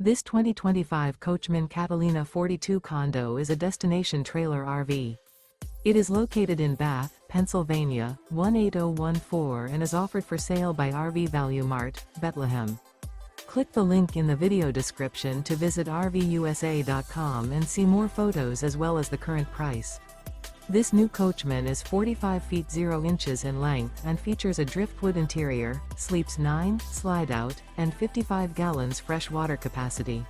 This 2025 Coachmen Catalina 42 condo is a destination trailer RV. It is located in Bath, Pennsylvania, 18014 and is offered for sale by RV Value Mart, Behtlehem. Click the link in the video description to visit RVUSA.com and see more photos as well as the current price. This new Coachmen is 45 feet 0 inches in length and features a driftwood interior, sleeps 9, slide-out, and 55 gallons fresh water capacity.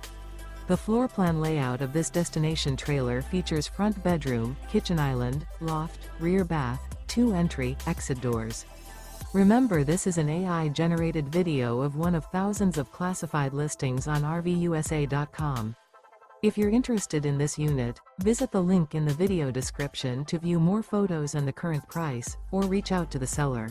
The floor plan layout of this destination trailer features front bedroom, kitchen island, loft, rear bath, 2 entry, exit doors. Remember, this is an AI-generated video of one of thousands of classified listings on RVUSA.com. If you're interested in this unit, visit the link in the video description to view more photos and the current price, or reach out to the seller.